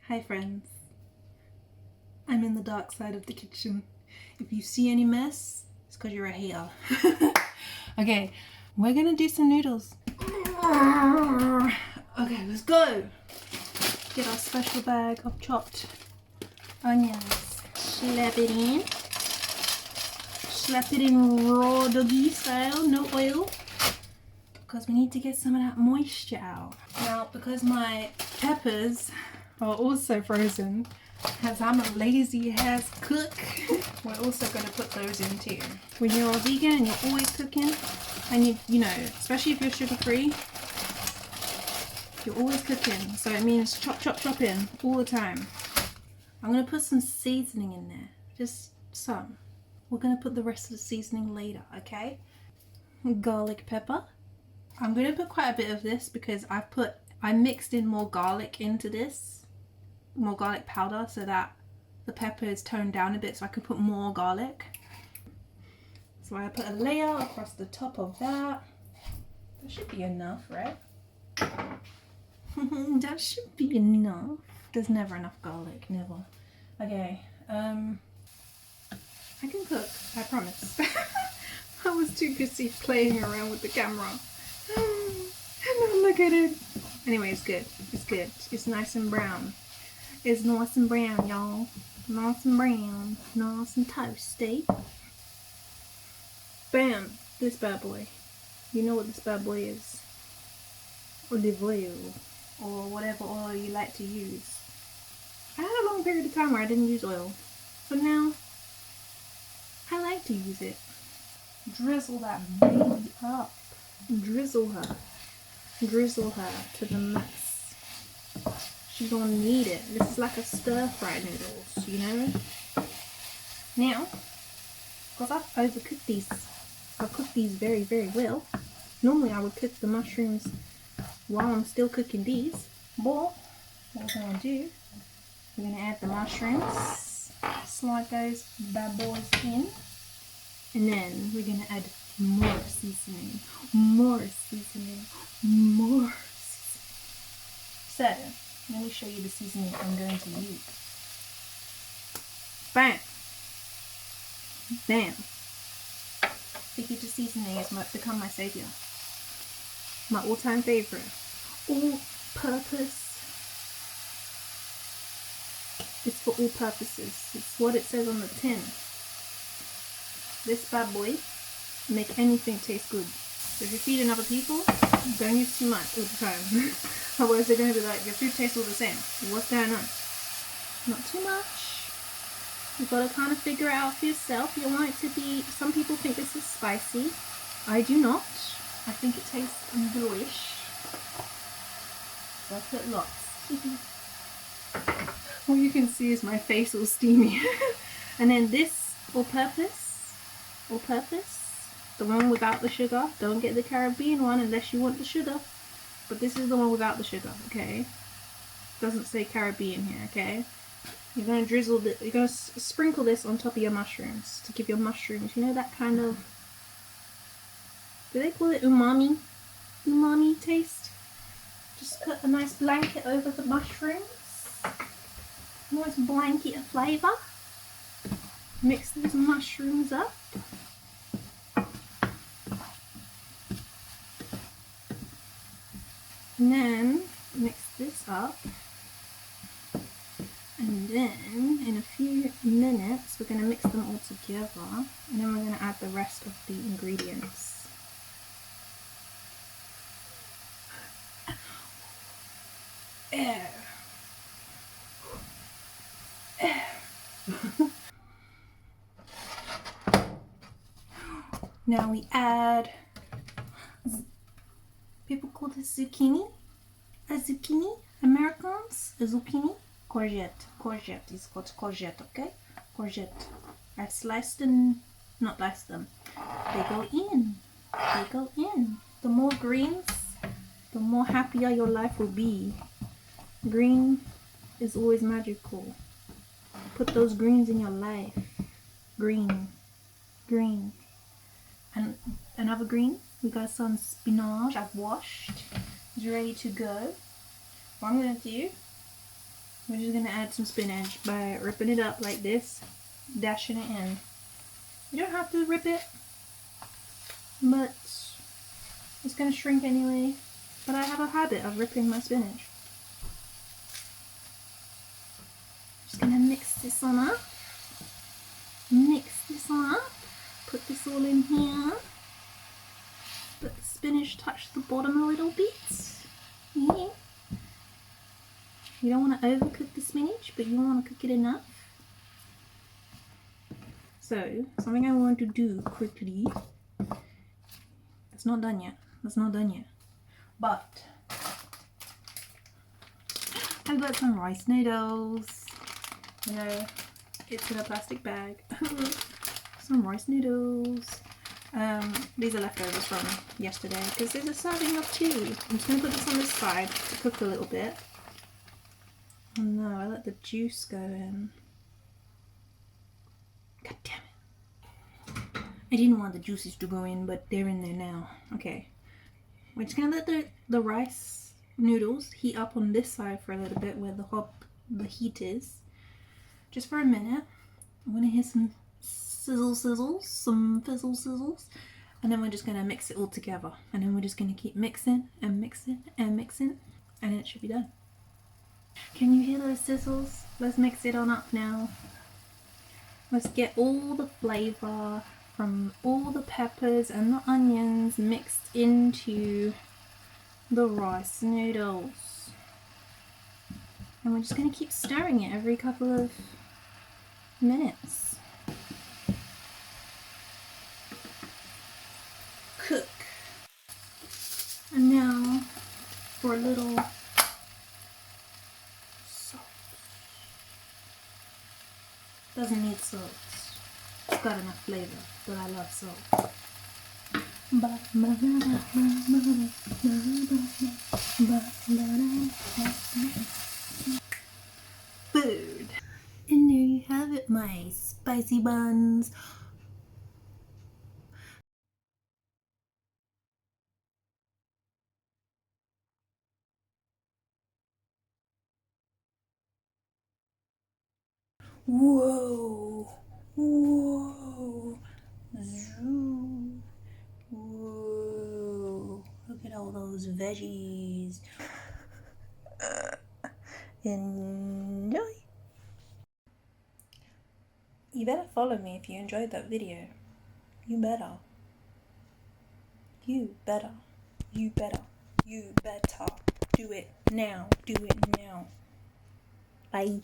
Hi friends, I'm in the dark side of the kitchen. If you see any mess, it's because you're a hater. Okay, we're gonna do some noodles. Okay, let's go. Get our special bag of chopped onions. Slap it in. Slap it in raw doggy style, no oil. Because we need to get some of that moisture out. Now, because my peppers are also frozen, as I'm a lazy ass cook, we're also going to put those in too. When you're a vegan and you're always cooking, and you know, especially if you're sugar free, you're always cooking, so it means chop chop chop in all the time. I'm going to put some seasoning in there, just some. We're going to put the rest of the seasoning later, okay? Garlic pepper. I'm going to put quite a bit of this because I mixed in more garlic into this, more garlic powder, so that the pepper is toned down a bit so I can put more garlic. So I put a layer across the top of that. That should be enough, right? That should be enough. There's never enough garlic, never. Okay, I can cook, I promise. I was too busy playing around with the camera. And look at it. Anyway, it's good. It's good. It's nice and brown. It's nice and brown, y'all. Nice and brown. Nice and toasty. Bam. This bad boy. You know what this bad boy is. Olive oil. Or whatever oil you like to use. I had a long period of time where I didn't use oil. But now, I like to use it. Drizzle that baby up. Drizzle her. Drizzle her to the max. She's gonna need it. This is like a stir-fry noodles, you know? Now, because I've overcooked these, I've cooked these very, very well. Normally I would cook the mushrooms while I'm still cooking these. But what we're gonna do, we're gonna add the mushrooms, slide those bad boys in, and then we're gonna add more seasoning, more seasoning, more seasoning. So, let me show you the seasoning I'm going to use. Bam! Bam! Fajita seasoning has become my savior. My all-time favorite. All-purpose. It's for all purposes. It's what it says on the tin. This bad boy make anything taste good. So if you're feeding other people, don't use too much all the time. Otherwise they're going to be like, your food tastes all the same. What's going on? Not too much. You've got to kind of figure it out for yourself. You want it to be, some people think this is spicy. I do not. I think it tastes bluish. So I put lots. All you can see is my face all steamy. And then this all-purpose, the one without the sugar. Don't get the Caribbean one unless you want the sugar. But this is the one without the sugar, okay? Doesn't say Caribbean here, okay? You're going to drizzle this, you're going to sprinkle this on top of your mushrooms to give your mushrooms, you know, that kind of, do they call it umami? Umami taste? Just put a nice blanket over the mushrooms. Nice blanket of flavour. Mix these mushrooms up. And then mix this up. And then in a few minutes we're going to mix them all together. And then we're going to add the rest of the ingredients. Air. Now we add, people call this zucchini, a zucchini, Americans, a zucchini, courgette is called courgette, okay, courgette. I sliced them, not sliced them, they go in, the more greens, the more happier your life will be. Green is always magical. Put those greens in your life. Green. And another green, we got some spinach I've washed. It's ready to go. What I'm going to do, We're just gonna add some spinach by ripping it up like this, dashing it in. You don't have to rip it, but it's gonna shrink anyway. But I have a habit of ripping my spinach. Just gonna mix this on up. Mix this on up. Put this all in here. Let the spinach touch the bottom a little bit. Yeah. You don't want to overcook the spinach, but you want to cook it enough. So, something I want to do quickly. It's not done yet. It's not done yet. But I've got some rice noodles. You know, it's in a plastic bag. Some rice noodles. These are leftovers from yesterday because there's a serving of 2. I'm just going to put this on this side to cook a little bit. Oh no, I let the juice go in. God damn it. I didn't want the juices to go in, but they're in there now. Okay. We're just going to let the rice noodles heat up on this side for a little bit where the heat is. Just for a minute. I'm going to hear some sizzle sizzles, some fizzle sizzles. And then we're just going to mix it all together. And then we're just going to keep mixing and mixing and mixing. And then it should be done. Can you hear those sizzles? Let's mix it on up now. Let's get all the flavour from all the peppers and the onions mixed into the rice noodles. And we're just going to keep stirring it every couple of minutes. Cook. And now for a little salt. Doesn't need salt. It's got enough flavour, but I love salt. Food. And there you have it, my spicy buns. Whoa, whoa, zoom, whoa, look at all those veggies. Enjoy. You better follow me if you enjoyed that video. You better. You better. You better. You better. Do it now. Do it now. Bye.